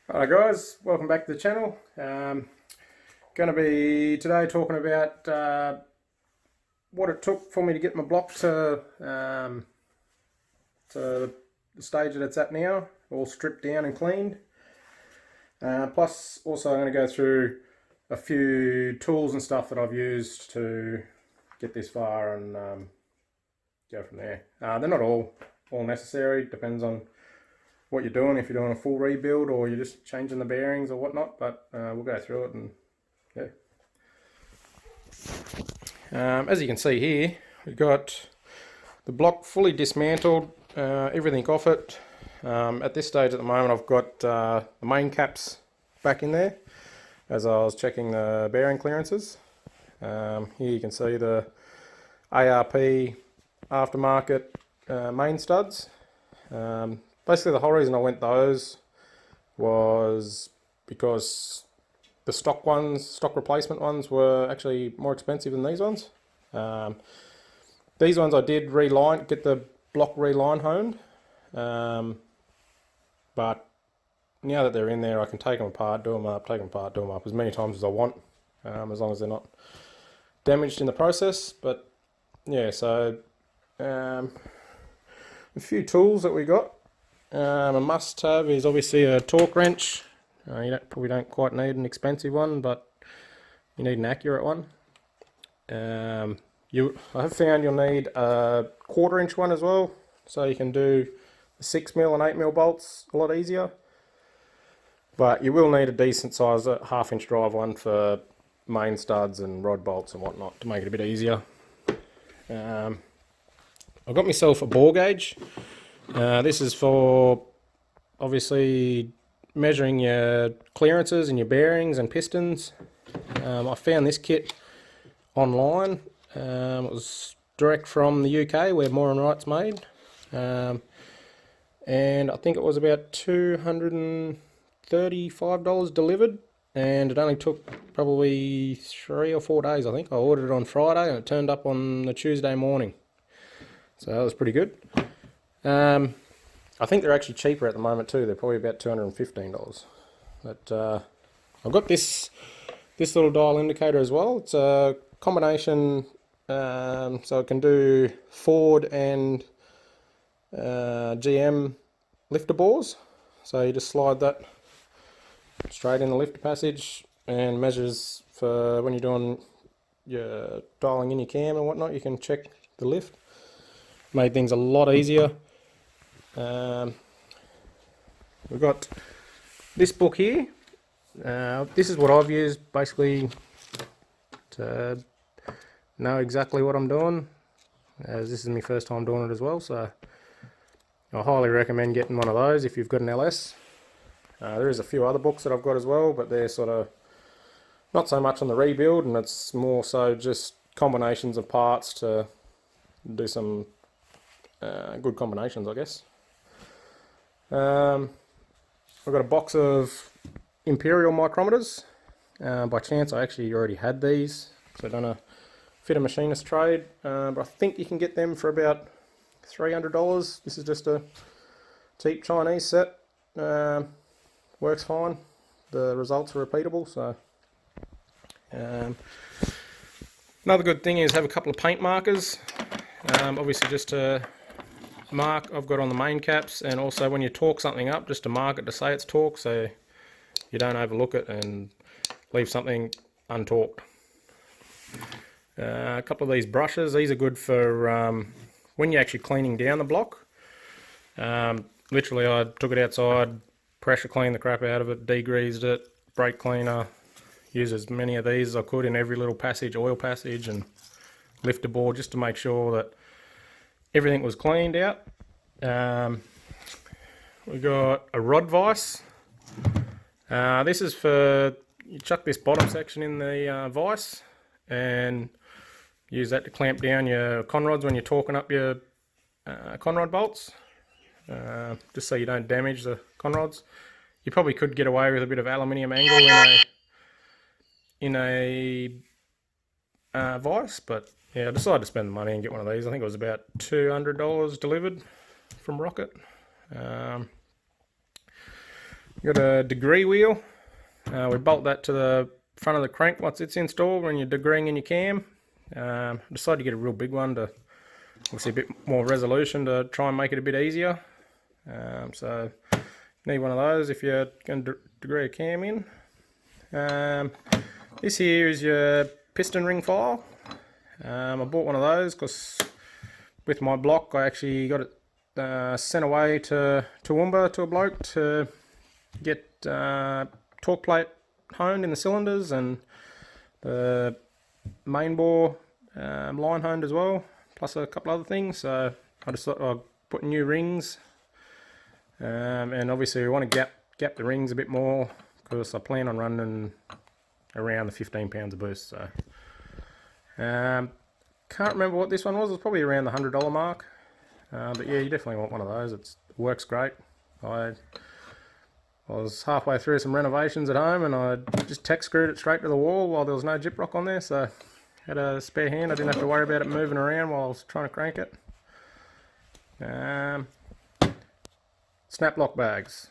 Hi guys, welcome back to the channel. Going to be today talking about what it took for me to get my block to the stage that it's at now, all stripped down and cleaned. Plus also I'm going to go through a few tools and stuff that I've used to get this far and go from there. They're not all necessary, depends on what you're doing, if you're doing a full rebuild or you're just changing the bearings or whatnot, but we'll go through it and yeah. As you can see here, we've got the block fully dismantled, everything off it. At this stage at the moment I've got the main caps back in there as I was checking the bearing clearances. Here you can see the ARP aftermarket main studs. Basically the whole reason I went those was because the stock replacement ones were actually more expensive than these ones. These ones I did get the block reline honed, but now that they're in there I can take them apart, do them up, take them apart, do them up as many times as I want, as long as they're not damaged in the process. But yeah, so a few tools that we got. A must-have is obviously a torque wrench. You probably don't quite need an expensive one, but you need an accurate one. I have found you'll need a 1/4 inch one as well, so you can do the 6mm and 8mm bolts a lot easier. But you will need a decent size 1/2 inch drive one for main studs and rod bolts and whatnot to make it a bit easier. I got myself a bore gauge. This is for obviously measuring your clearances and your bearings and pistons. I found this kit online. It was direct from the UK where Moore and Wright's made, and I think it was about $235 delivered, and it only took probably 3 or 4 days. I think I ordered it on Friday and it turned up on the Tuesday morning, so that was pretty good. I think they're actually cheaper at the moment too. They're probably about $215. But I've got this little dial indicator as well. It's a combination, so it can do Ford and GM lifter bores. So you just slide that straight in the lifter passage and measures for when you're doing your dialing in your cam and whatnot. You can check the lift. Made things a lot easier. We've got this book here. This is what I've used basically to know exactly what I'm doing, as this is my first time doing it as well, so I highly recommend getting one of those if you've got an LS. There is a few other books that I've got as well, but they're sort of not so much on the rebuild, and it's more so just combinations of parts to do some good combinations, I guess. I've got a box of Imperial micrometers. By chance I actually already had these, so I've done a fit a machinist trade, but I think you can get them for about $300. This is just a cheap Chinese set. Works fine. The results are repeatable, so another good thing is have a couple of paint markers, obviously just to mark. I've got on the main caps, and also when you torque something up, just to mark it to say it's torqued, so you don't overlook it and leave something untorqued. A couple of these brushes. These are good for when you're actually cleaning down the block. Literally I took it outside, pressure cleaned the crap out of it, degreased it, brake cleaner, used as many of these as I could in every little passage, oil passage and lifter bore, just to make sure that everything was cleaned out. We got a rod vise. This is for, you chuck this bottom section in the vise and use that to clamp down your conrods when you're torquing up your conrod bolts, just so you don't damage the conrods. You probably could get away with a bit of aluminium angle in a vise, but yeah, I decided to spend the money and get one of these. I think it was about $200 delivered from Rocket. Got a degree wheel. We bolt that to the front of the crank once it's installed when you're degreeing in your cam. Decided to get a real big one to obviously a bit more resolution to try and make it a bit easier. So you need one of those if you're going to degree a cam in. This here is your piston ring file. I bought one of those because with my block I actually got it sent away to Toowoomba to a bloke to get torque plate honed in the cylinders and the main bore line honed as well, plus a couple other things. So I just thought I'd put new rings, and obviously we want to gap the rings a bit more because I plan on running around the 15 pounds of boost. So can't remember what this one was. It was probably around the $100 mark, but yeah, you definitely want one of those. It works great. I was halfway through some renovations at home and I just tack screwed it straight to the wall while there was no gyprock on there, so had a spare hand. I didn't have to worry about it moving around while I was trying to crank it. Snap lock bags,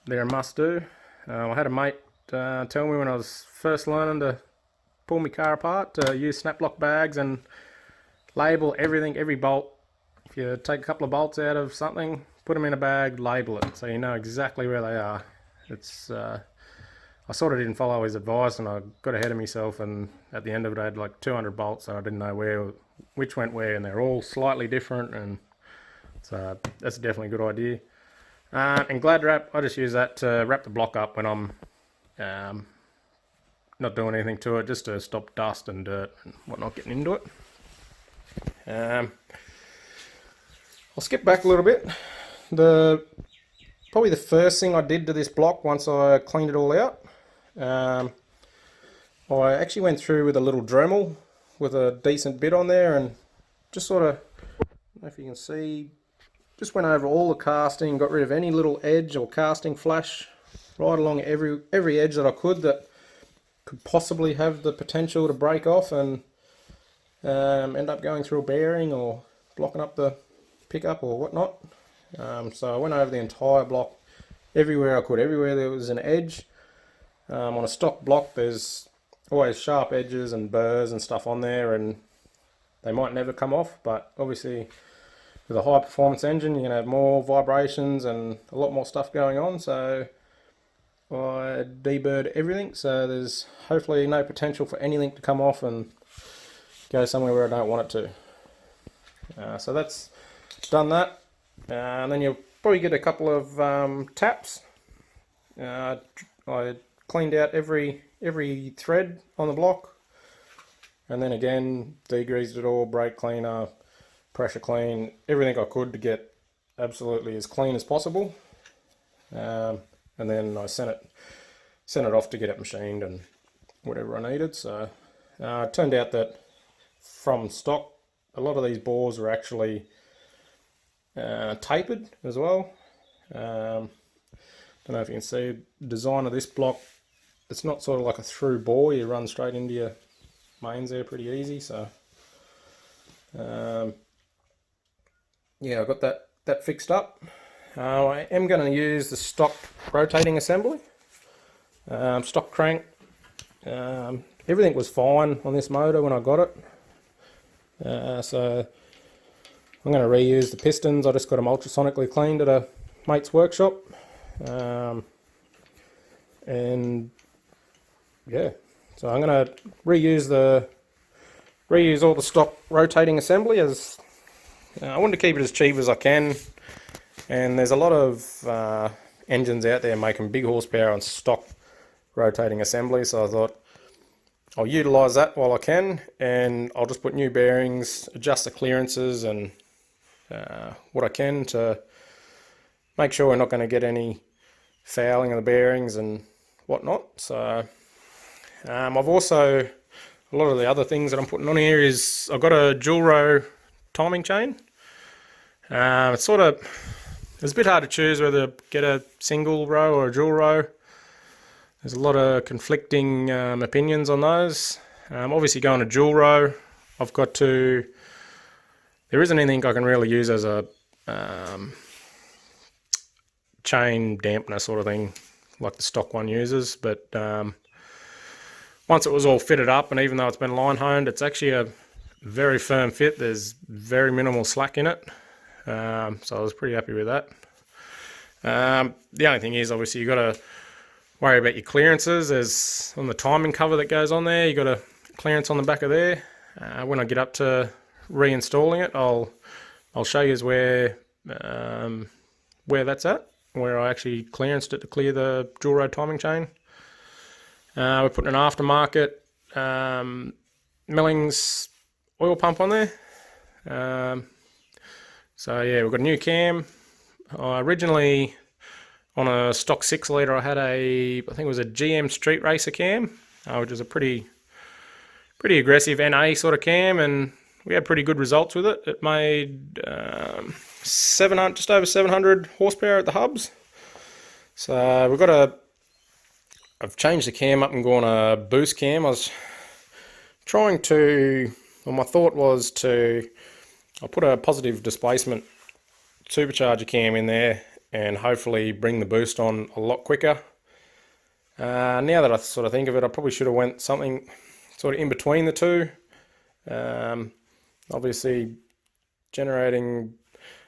they're a must do. I had a mate tell me when I was first learning to pull my car apart to use snap lock bags and label everything, every bolt. If you take a couple of bolts out of something, put them in a bag, label it so you know exactly where they are. It's I sort of didn't follow his advice and I got ahead of myself, and at the end of it I had like 200 bolts and I didn't know which went where, and they're all slightly different, and so that's definitely a good idea. And Glad wrap, I just use that to wrap the block up when I'm not doing anything to it, just to stop dust and dirt and whatnot getting into it. I'll skip back a little bit. Probably the first thing I did to this block once I cleaned it all out, I actually went through with a little Dremel with a decent bit on there and just sort of, I don't know if you can see, just went over all the casting, got rid of any little edge or casting flash right along every edge that I could that could possibly have the potential to break off and end up going through a bearing or blocking up the pickup or whatnot. So I went over the entire block, everywhere I could, everywhere there was an edge. On a stock block there's always sharp edges and burrs and stuff on there, and they might never come off, but obviously with a high performance engine you're going to have more vibrations and a lot more stuff going on, so I deburred everything so there's hopefully no potential for anything to come off and go somewhere where I don't want it to. So that's done that. And then you'll probably get a couple of taps. I cleaned out every thread on the block, and then again degreased it all, brake cleaner, pressure clean, everything I could to get absolutely as clean as possible. And then I sent it off to get it machined and whatever I needed. So it turned out that from stock a lot of these bores are actually tapered as well. Don't know if you can see the design of this block. It's not sort of like a through bore, you run straight into your mains there pretty easy. So yeah, I got that fixed up. I am going to use the stock rotating assembly, stock crank. Everything was fine on this motor when I got it, so I'm going to reuse the pistons. I just got them ultrasonically cleaned at a mate's workshop, and yeah, so I'm going to reuse all the stock rotating assembly, as I want to keep it as cheap as I can. And there's a lot of engines out there making big horsepower on stock rotating assembly, so I thought I'll utilise that while I can, and I'll just put new bearings, adjust the clearances and what I can to make sure we're not going to get any fouling of the bearings and whatnot. So I've also, a lot of the other things that I'm putting on here is I've got a dual row timing chain. It's a bit hard to choose whether to get a single row or a dual row. There's a lot of conflicting opinions on those. Obviously going to dual row, there isn't anything I can really use as a chain dampener sort of thing. like the stock one uses, but once it was all fitted up, and even though it's been line honed, it's actually a very firm fit. There's very minimal slack in it, so I was pretty happy with that. The only thing is, obviously, you got to worry about your clearances. There's on the timing cover that goes on there, you got a clearance on the back of there. When I get up to reinstalling it, I'll show you where that's at, where I actually clearanced it to clear the dual road timing chain. We're putting an aftermarket Millings oil pump on there. So yeah, we've got a new cam. Originally on a stock 6 litre, I had I think it was a GM Street Racer cam, which was a pretty aggressive NA sort of cam, and we had pretty good results with it. It made 700, just over 700 horsepower at the hubs. So I've changed the cam up and gone a boost cam. I was trying to, well, my thought was I'll put a positive displacement supercharger cam in there and hopefully bring the boost on a lot quicker. Now that I sort of think of it, I probably should have went something sort of in between the two. Obviously generating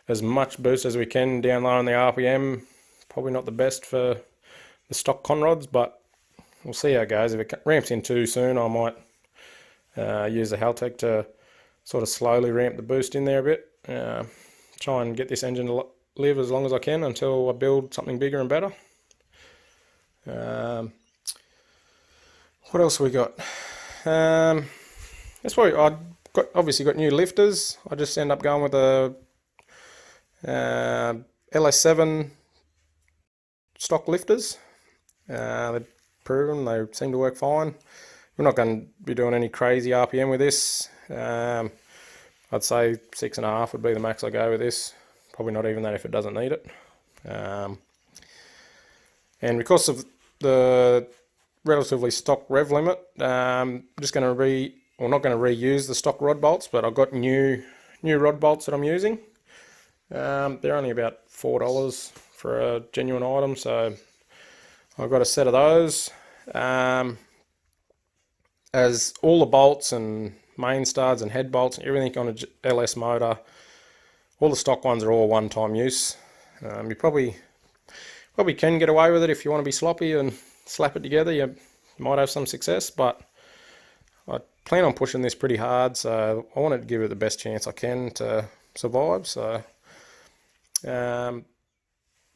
as much boost as we can down low on the RPM, probably not the best for the stock conrods, but we'll see how it goes. If it ramps in too soon, I might use the Haltech to sort of slowly ramp the boost in there a bit. Try and get this engine to live as long as I can until I build something bigger and better. What else we got? That's why I obviously got new lifters. I just end up going with a LS7 stock lifters. They're proven, they seem to work fine. We're not going to be doing any crazy RPM with this. I'd say 6.5 would be the max I go with this. Probably not even that if it doesn't need it. And because of the relatively stock rev limit, I'm just going to not going to reuse the stock rod bolts, but I've got new rod bolts that I'm using. They're only about $4 for a genuine item, so I've got a set of those. As all the bolts and main studs and head bolts and everything on a LS motor, all the stock ones are all one-time use. You probably can get away with it if you want to be sloppy and slap it together. You might have some success, but I plan on pushing this pretty hard, so I wanted to give it the best chance I can to survive. So yeah,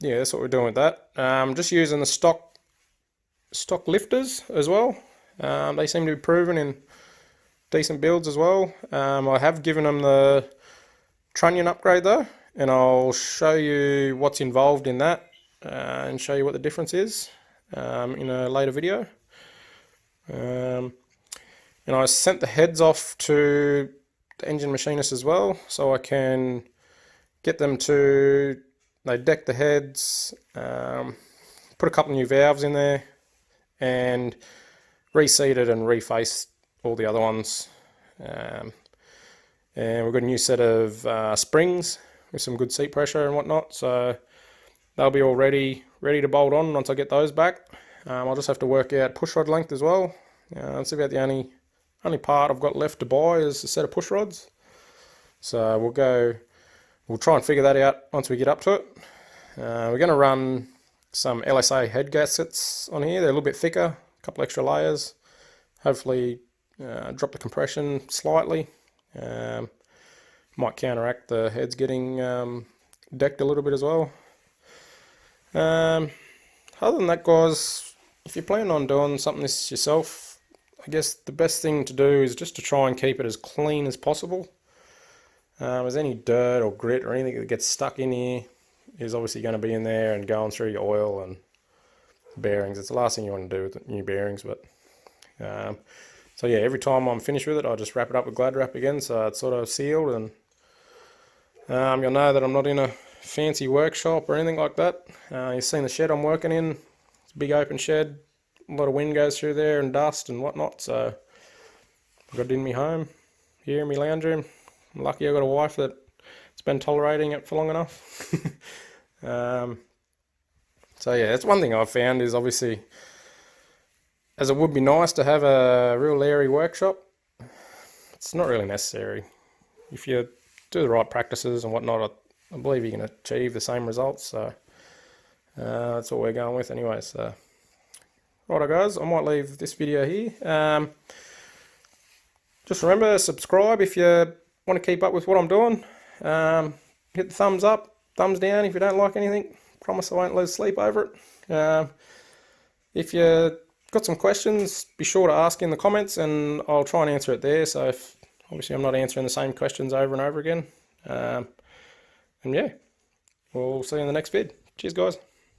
that's what we're doing with that. Just using the stock lifters as well. They seem to be proven in decent builds as well. I have given them the trunnion upgrade though, and I'll show you what's involved in that and show you what the difference is in a later video. And I sent the heads off to the engine machinist as well, so I can get them to, they deck the heads, put a couple of new valves in there, and reseated and refaced all the other ones. And we've got a new set of springs with some good seat pressure and whatnot, so they'll be all ready to bolt on once I get those back. I'll just have to work out push rod length as well. That's about the only part I've got left to buy is a set of push rods. So we'll try and figure that out once we get up to it. We're going to run some LSA head gaskets on here. They're a little bit thicker, a couple extra layers. Hopefully drop the compression slightly. Might counteract the heads getting decked a little bit as well. Other than that, guys, if you're planning on doing something this yourself, I guess the best thing to do is just to try and keep it as clean as possible. As any dirt or grit or anything that gets stuck in here is obviously going to be in there and going through your oil and bearings. It's the last thing you want to do with new bearings, but so yeah, every time I'm finished with it, I just wrap it up with Glad Wrap again, so it's sort of sealed. And you'll know that I'm not in a fancy workshop or anything like that. You've seen the shed I'm working in. It's a big open shed. A lot of wind goes through there and dust and whatnot, so I've got it in my home, here in my lounge room. I'm lucky I've got a wife that's been tolerating it for long enough. So yeah, that's one thing I've found is obviously, as it would be nice to have a real airy workshop, it's not really necessary. If you do the right practices and whatnot, I believe you can achieve the same results. So that's what we're going with anyway. So righto guys, I might leave this video here. Just remember, subscribe if you want to keep up with what I'm doing. Hit the thumbs up, thumbs down if you don't like anything. Promise I won't lose sleep over it. If you got some questions, be sure to ask in the comments and I'll try and answer it there. So if obviously I'm not answering the same questions over and over again. And yeah, we'll see you in the next vid. Cheers guys.